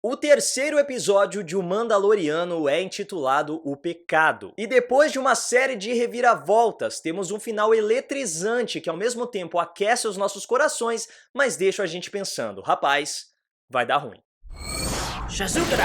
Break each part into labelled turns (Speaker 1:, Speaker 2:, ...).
Speaker 1: O terceiro episódio de O Mandaloriano é intitulado O Pecado. E depois de uma série de reviravoltas, temos um final eletrizante que ao mesmo tempo aquece os nossos corações, mas deixa a gente pensando, rapaz, vai dar ruim.
Speaker 2: Shazukara!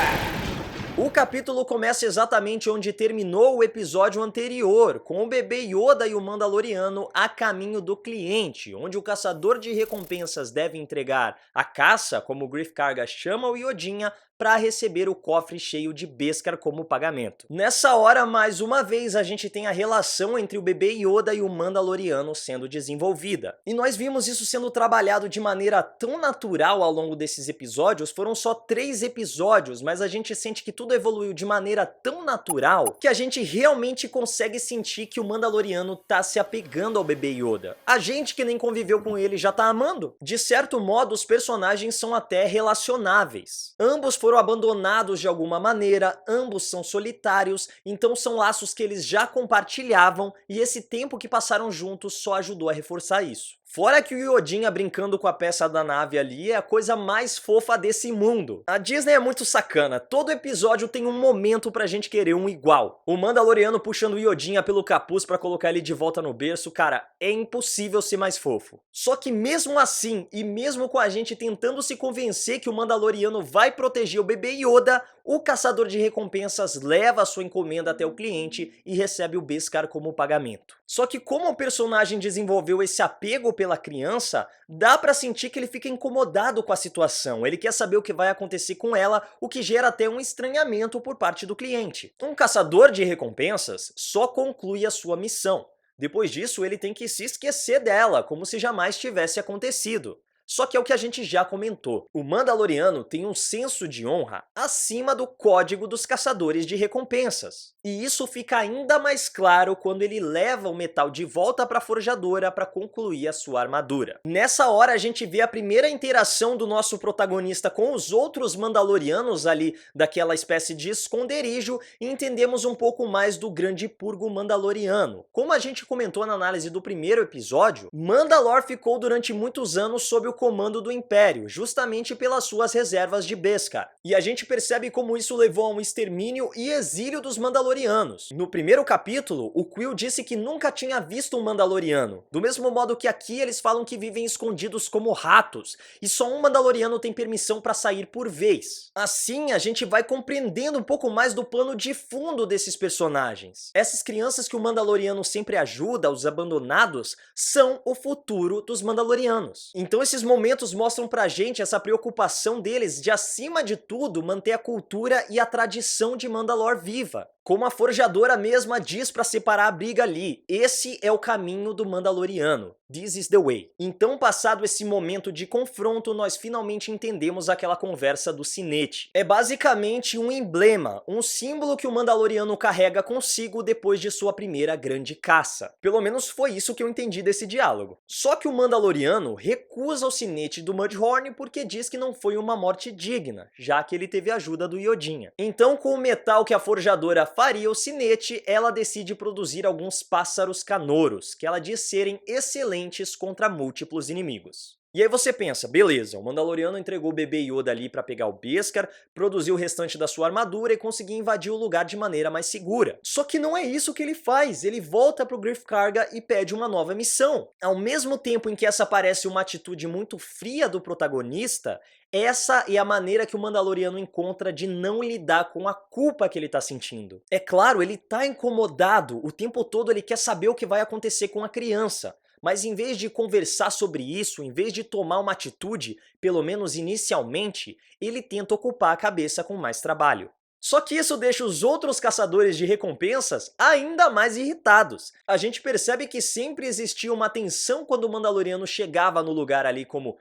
Speaker 1: O capítulo começa exatamente onde terminou o episódio anterior, com o bebê Yoda e o Mandaloriano a caminho do cliente, onde o caçador de recompensas deve entregar a caça, como o Greef Karga chama o Yodinha, para receber o cofre cheio de Beskar como pagamento. Nessa hora, mais uma vez, a gente tem a relação entre o bebê Yoda e o Mandaloriano sendo desenvolvida. E nós vimos isso sendo trabalhado de maneira tão natural ao longo desses episódios, foram só 3 episódios, mas a gente sente que tudo evoluiu de maneira tão natural que a gente realmente consegue sentir que o Mandaloriano tá se apegando ao bebê Yoda. A gente que nem conviveu com ele já tá amando. De certo modo, os personagens são até relacionáveis. Ambos foram abandonados de alguma maneira, ambos são solitários, então são laços que eles já compartilhavam e esse tempo que passaram juntos só ajudou a reforçar isso. Fora que o Yodinha brincando com a peça da nave ali é a coisa mais fofa desse mundo. A Disney é muito sacana, todo episódio tem um momento pra gente querer um igual. O Mandaloriano puxando o Yodinha pelo capuz pra colocar ele de volta no berço, cara, é impossível ser mais fofo. Só que mesmo assim, e mesmo com a gente tentando se convencer que o Mandaloriano vai proteger o bebê Yoda, o caçador de recompensas leva a sua encomenda até o cliente e recebe o Beskar como pagamento. Só que como o personagem desenvolveu esse apego pela criança, dá pra sentir que ele fica incomodado com a situação, ele quer saber o que vai acontecer com ela, o que gera até um estranhamento por parte do cliente. Um caçador de recompensas só conclui a sua missão. Depois disso, ele tem que se esquecer dela, como se jamais tivesse acontecido. Só que é o que a gente já comentou, o Mandaloriano tem um senso de honra acima do código dos caçadores de recompensas. E isso fica ainda mais claro quando ele leva o metal de volta para a forjadora para concluir a sua armadura. Nessa hora a gente vê a primeira interação do nosso protagonista com os outros Mandalorianos ali daquela espécie de esconderijo e entendemos um pouco mais do grande purgo Mandaloriano. Como a gente comentou na análise do primeiro episódio, Mandalore ficou durante muitos anos sob o comando do Império, justamente pelas suas reservas de Beskar. E a gente percebe como isso levou a um extermínio e exílio dos Mandalorianos. No primeiro capítulo, o Quill disse que nunca tinha visto um Mandaloriano, do mesmo modo que aqui eles falam que vivem escondidos como ratos, e só um Mandaloriano tem permissão para sair por vez. Assim, a gente vai compreendendo um pouco mais do plano de fundo desses personagens. Essas crianças que o Mandaloriano sempre ajuda, os abandonados, são o futuro dos Mandalorianos. Então esses momentos mostram pra gente essa preocupação deles de, acima de tudo, manter a cultura e a tradição de Mandalore viva. Como a forjadora mesma diz pra separar a briga ali, esse é o caminho do Mandaloriano. This is the way. Então, passado esse momento de confronto, nós finalmente entendemos aquela conversa do sinete. É basicamente um emblema, um símbolo que o Mandaloriano carrega consigo depois de sua primeira grande caça. Pelo menos foi isso que eu entendi desse diálogo. Só que o Mandaloriano recusa o sinete do Mudhorn porque diz que não foi uma morte digna, já que ele teve a ajuda do Yodinha. Então, com o metal que a forjadora faria o sinete, ela decide produzir alguns pássaros canouros, que ela diz serem excelentes contra múltiplos inimigos. E aí você pensa, beleza, o Mandaloriano entregou o bebê Yoda ali pra pegar o Beskar, produziu o restante da sua armadura e conseguir invadir o lugar de maneira mais segura. Só que não é isso que ele faz, ele volta pro Greef Karga e pede uma nova missão. Ao mesmo tempo em que essa parece uma atitude muito fria do protagonista, essa é a maneira que o Mandaloriano encontra de não lidar com a culpa que ele tá sentindo. É claro, ele tá incomodado, o tempo todo ele quer saber o que vai acontecer com a criança. Mas em vez de conversar sobre isso, em vez de tomar uma atitude, pelo menos inicialmente, ele tenta ocupar a cabeça com mais trabalho. Só que isso deixa os outros caçadores de recompensas ainda mais irritados. A gente percebe que sempre existia uma tensão quando o Mandaloriano chegava no lugar ali como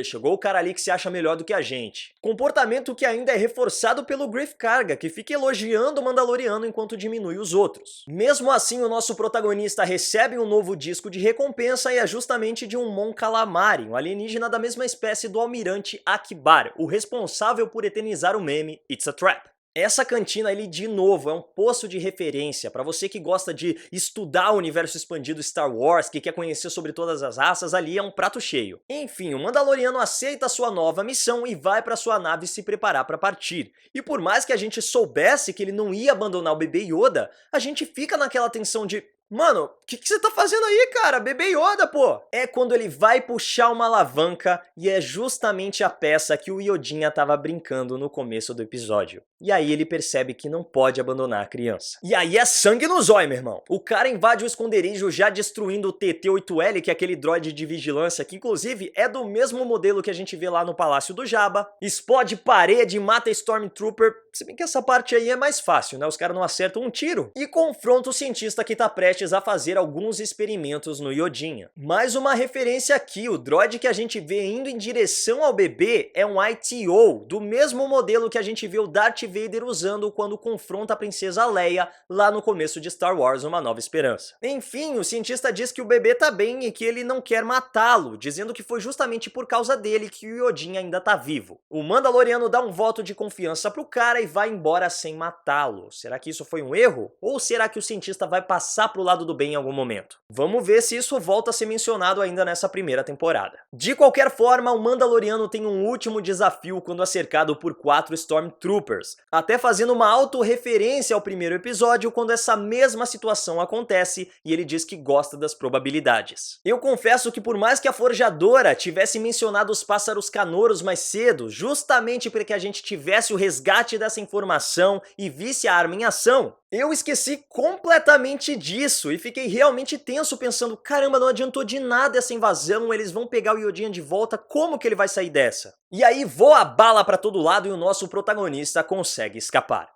Speaker 1: chegou o cara ali que se acha melhor do que a gente. Comportamento que ainda é reforçado pelo Greef Karga, que fica elogiando o Mandaloriano enquanto diminui os outros. Mesmo assim, o nosso protagonista recebe um novo disco de recompensa e é justamente de um Mon Calamari, um alienígena da mesma espécie do Almirante Akbar, o responsável por eternizar o meme It's a Trap. Essa cantina, ele de novo, é um poço de referência para você que gosta de estudar o universo expandido Star Wars, que quer conhecer sobre todas as raças, ali é um prato cheio. Enfim, o Mandaloriano aceita sua nova missão e vai para sua nave se preparar para partir. E por mais que a gente soubesse que ele não ia abandonar o bebê Yoda, a gente fica naquela tensão de: mano, o que você tá fazendo aí, cara? Bebê Yoda, pô! É quando ele vai puxar uma alavanca e é justamente a peça que o Yodinha tava brincando no começo do episódio. E aí ele percebe que não pode abandonar a criança. E aí é sangue no zóio, meu irmão. O cara invade o esconderijo já destruindo o TT-8L, que é aquele droid de vigilância, que inclusive é do mesmo modelo que a gente vê lá no Palácio do Jabba. Explode parede, mata Stormtrooper, se bem que essa parte aí é mais fácil, né? Os caras não acertam um tiro. E confronta o cientista que tá prestes a fazer alguns experimentos no Yodinha. Mais uma referência aqui, o droid que a gente vê indo em direção ao bebê é um ITO, do mesmo modelo que a gente vê o Darth Vader usando quando confronta a princesa Leia lá no começo de Star Wars Uma Nova Esperança. Enfim, o cientista diz que o bebê tá bem e que ele não quer matá-lo, dizendo que foi justamente por causa dele que o Yodinha ainda tá vivo. O Mandaloriano dá um voto de confiança pro cara e vai embora sem matá-lo. Será que isso foi um erro? Ou será que o cientista vai passar pro lado do bem em algum momento? Vamos ver se isso volta a ser mencionado ainda nessa primeira temporada. De qualquer forma, o Mandaloriano tem um último desafio quando é cercado por 4 Stormtroopers, até fazendo uma autorreferência ao primeiro episódio quando essa mesma situação acontece e ele diz que gosta das probabilidades. Eu confesso que por mais que a forjadora tivesse mencionado os pássaros canouros mais cedo, justamente para que a gente tivesse o resgate dessa informação e visse a arma em ação, eu esqueci completamente disso e fiquei realmente tenso pensando: caramba, não adiantou de nada essa invasão, eles vão pegar o Yodinha de volta, como que ele vai sair dessa? E aí voa a bala pra todo lado e o nosso protagonista consegue escapar.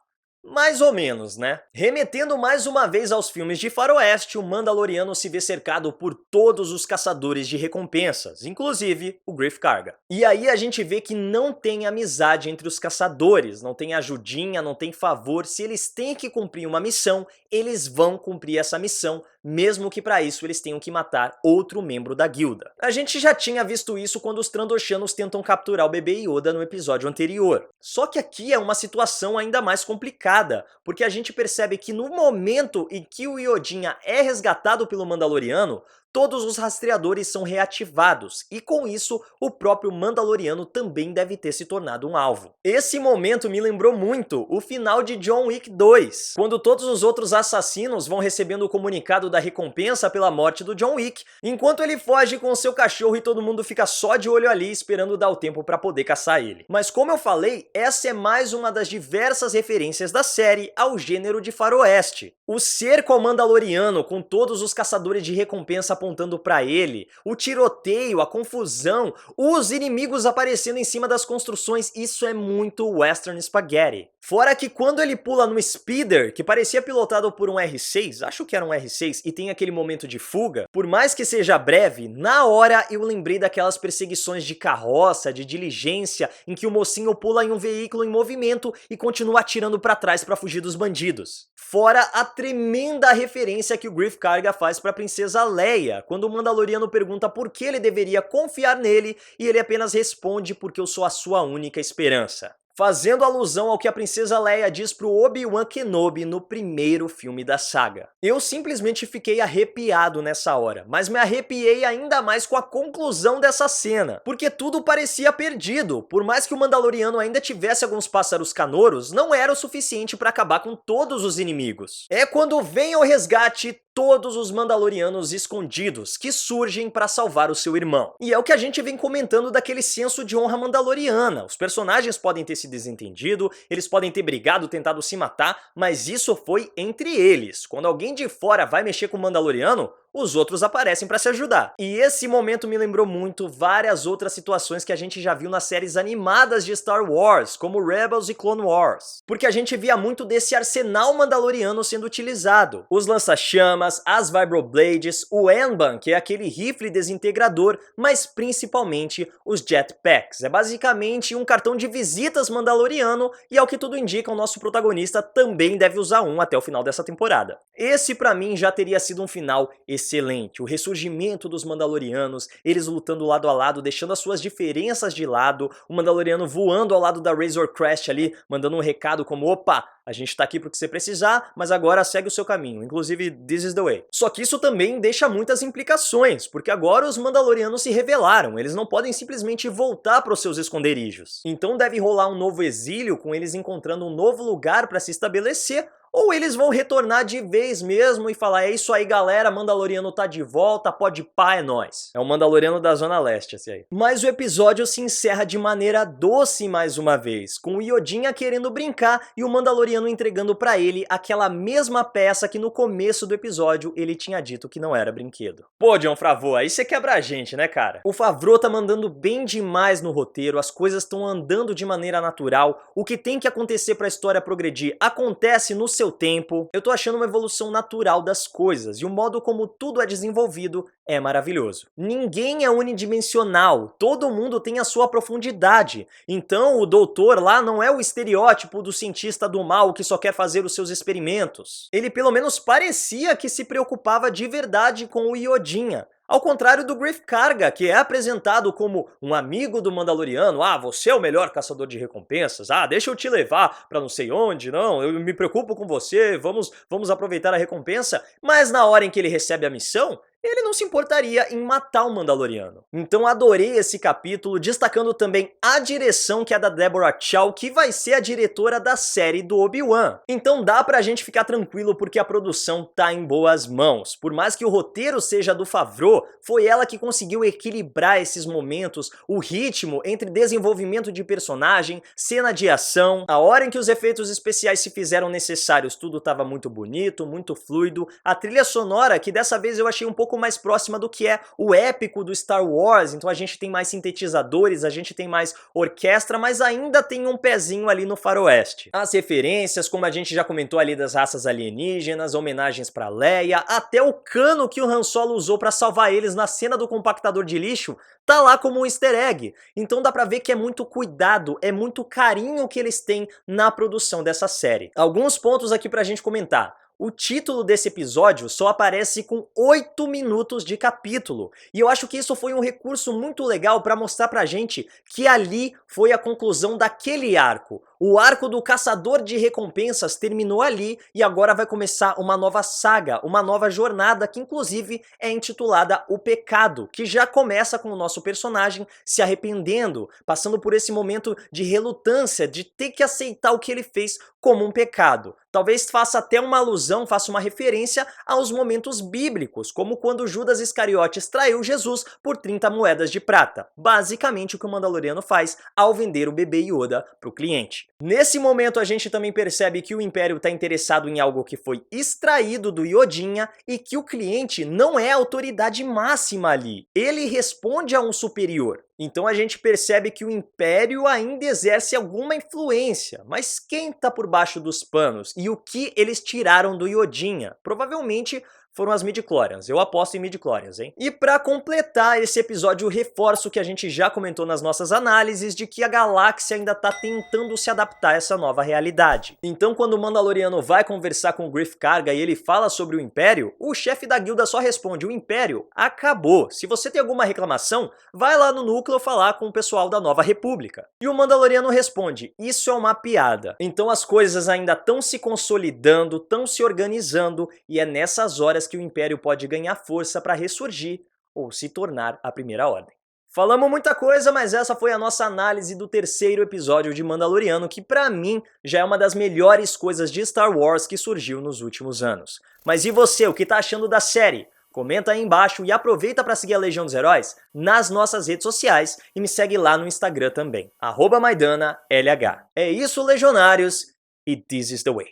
Speaker 1: Mais ou menos, né? Remetendo mais uma vez aos filmes de faroeste, o Mandaloriano se vê cercado por todos os caçadores de recompensas, inclusive o Greef Karga. E aí a gente vê que não tem amizade entre os caçadores, não tem ajudinha, não tem favor. Se eles têm que cumprir uma missão, eles vão cumprir essa missão, mesmo que para isso eles tenham que matar outro membro da guilda. A gente já tinha visto isso quando os Trandoshanos tentam capturar o bebê Yoda no episódio anterior. Só que aqui é uma situação ainda mais complicada, porque a gente percebe que no momento em que o Yodinha é resgatado pelo Mandaloriano, todos os rastreadores são reativados, e com isso, o próprio Mandaloriano também deve ter se tornado um alvo. Esse momento me lembrou muito o final de John Wick 2, quando todos os outros assassinos vão recebendo o comunicado da recompensa pela morte do John Wick, enquanto ele foge com seu cachorro e todo mundo fica só de olho ali esperando dar o tempo para poder caçar ele. Mas como eu falei, essa é mais uma das diversas referências da série ao gênero de faroeste. O cerco ao Mandaloriano com todos os caçadores de recompensa apontando pra ele, o tiroteio, a confusão, os inimigos aparecendo em cima das construções, isso é muito Western Spaghetti. Fora que quando ele pula no speeder, que parecia pilotado por um R6, acho que era um R6, e tem aquele momento de fuga, por mais que seja breve, na hora eu lembrei daquelas perseguições de carroça, de diligência, em que o mocinho pula em um veículo em movimento e continua atirando pra trás pra fugir dos bandidos. Fora a tremenda referência que o Greef Karga faz pra princesa Leia, quando o Mandaloriano pergunta por que ele deveria confiar nele e ele apenas responde: porque eu sou a sua única esperança. Fazendo alusão ao que a princesa Leia diz pro Obi-Wan Kenobi no primeiro filme da saga. Eu simplesmente fiquei arrepiado nessa hora, mas me arrepiei ainda mais com a conclusão dessa cena, porque tudo parecia perdido. Por mais que o Mandaloriano ainda tivesse alguns pássaros canouros, não era o suficiente para acabar com todos os inimigos. É quando vem ao resgate todos os Mandalorianos escondidos que surgem para salvar o seu irmão. E é o que a gente vem comentando daquele senso de honra mandaloriana. Os personagens podem ter se desentendido, eles podem ter brigado, tentado se matar, mas isso foi entre eles. Quando alguém de fora vai mexer com o Mandaloriano, os outros aparecem para se ajudar. E esse momento me lembrou muito várias outras situações que a gente já viu nas séries animadas de Star Wars, como Rebels e Clone Wars. Porque a gente via muito desse arsenal mandaloriano sendo utilizado. Os lança-chamas, as vibroblades, o Anban, que é aquele rifle desintegrador, mas principalmente os jetpacks. É basicamente um cartão de visitas mandaloriano e ao que tudo indica, o nosso protagonista também deve usar um até o final dessa temporada. Esse pra mim já teria sido um final excelente excelente. O ressurgimento dos Mandalorianos, eles lutando lado a lado, deixando as suas diferenças de lado, o Mandaloriano voando ao lado da Razor Crest ali, mandando um recado como, opa, a gente tá aqui pro que você precisar, mas agora segue o seu caminho, inclusive this is the way. Só que isso também deixa muitas implicações, porque agora os Mandalorianos se rebelaram, eles não podem simplesmente voltar para os seus esconderijos. Então deve rolar um novo exílio, com eles encontrando um novo lugar para se estabelecer, ou eles vão retornar de vez mesmo e falar, é isso aí galera, Mandaloriano tá de volta, pode pá, é nóis. É o Mandaloriano da Zona Leste esse aí. Mas o episódio se encerra de maneira doce mais uma vez, com o Yodinha querendo brincar e o Mandaloriano entregando pra ele aquela mesma peça que no começo do episódio ele tinha dito que não era brinquedo. Pô, Jon Favreau, aí você quebra a gente, né, cara? O Favreau tá mandando bem demais no roteiro, as coisas estão andando de maneira natural, o que tem que acontecer pra história progredir acontece no seu tempo. Eu tô achando uma evolução natural das coisas e o modo como tudo é desenvolvido é maravilhoso. Ninguém é unidimensional, todo mundo tem a sua profundidade. Então o doutor lá não é o estereótipo do cientista do mal que só quer fazer os seus experimentos. Ele pelo menos parecia que se preocupava de verdade com o Yodinha. Ao contrário do Greef Karga, que é apresentado como um amigo do Mandaloriano, ah, você é o melhor caçador de recompensas, ah, deixa eu te levar pra não sei onde, não, eu me preocupo com você, vamos aproveitar a recompensa, mas na hora em que ele recebe a missão, ele não se importaria em matar o Mandaloriano. Então adorei esse capítulo, destacando também a direção que é da Deborah Chow, que vai ser a diretora da série do Obi-Wan. Então dá pra gente ficar tranquilo porque a produção tá em boas mãos. Por mais que o roteiro seja do Favreau, foi ela que conseguiu equilibrar esses momentos, o ritmo entre desenvolvimento de personagem, cena de ação, a hora em que os efeitos especiais se fizeram necessários, tudo tava muito bonito, muito fluido, a trilha sonora, que dessa vez eu achei um pouco mais próxima do que é o épico do Star Wars, então a gente tem mais sintetizadores, a gente tem mais orquestra, mas ainda tem um pezinho ali no faroeste. As referências, como a gente já comentou ali das raças alienígenas, homenagens pra Leia, até o cano que o Han Solo usou pra salvar eles na cena do compactador de lixo, tá lá como um easter egg. Então dá pra ver que é muito cuidado, é muito carinho que eles têm na produção dessa série. Alguns pontos aqui pra gente comentar. O título desse episódio só aparece com 8 minutos de capítulo, e eu acho que isso foi um recurso muito legal para mostrar pra gente que ali foi a conclusão daquele arco. O arco do caçador de recompensas terminou ali e agora vai começar uma nova saga, uma nova jornada que inclusive é intitulada O Pecado, que já começa com o nosso personagem se arrependendo, passando por esse momento de relutância, de ter que aceitar o que ele fez como um pecado. Talvez faça até uma alusão, faça uma referência aos momentos bíblicos, como quando Judas Iscariotes traiu Jesus por 30 moedas de prata. Basicamente o que o Mandaloriano faz ao vender o bebê Yoda para o cliente. Nesse momento a gente também percebe que o Império está interessado em algo que foi extraído do Yodinha e que o cliente não é a autoridade máxima ali. Ele responde a um superior. Então a gente percebe que o Império ainda exerce alguma influência, mas quem tá por baixo dos panos e o que eles tiraram do Yodinha? Provavelmente foram as midichlorians. Eu aposto em midichlorians, hein? E pra completar esse episódio, reforço o que a gente já comentou nas nossas análises de que a galáxia ainda tá tentando se adaptar a essa nova realidade. Então quando o Mandaloriano vai conversar com o Greef Karga e ele fala sobre o Império, o chefe da guilda só responde, o Império acabou. Se você tem alguma reclamação, vai lá no núcleo falar com o pessoal da Nova República. E o Mandaloriano responde, isso é uma piada. Então as coisas ainda estão se consolidando, estão se organizando, e é nessas horas que o Império pode ganhar força para ressurgir ou se tornar a Primeira Ordem. Falamos muita coisa, mas essa foi a nossa análise do terceiro episódio de Mandaloriano, que pra mim já é uma das melhores coisas de Star Wars que surgiu nos últimos anos. Mas e você, o que tá achando da série? Comenta aí embaixo e aproveita para seguir a Legião dos Heróis nas nossas redes sociais e me segue lá no Instagram também, @MaidannaLH. É isso, Legionários, e this is the way.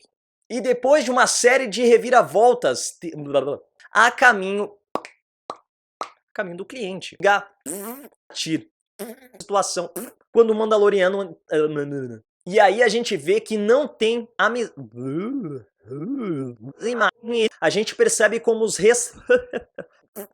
Speaker 1: E depois de uma série de reviravoltas a caminho do cliente. Tiro. Situação. Quando o Mandaloriano... E aí a gente vê que não tem a gente percebe como os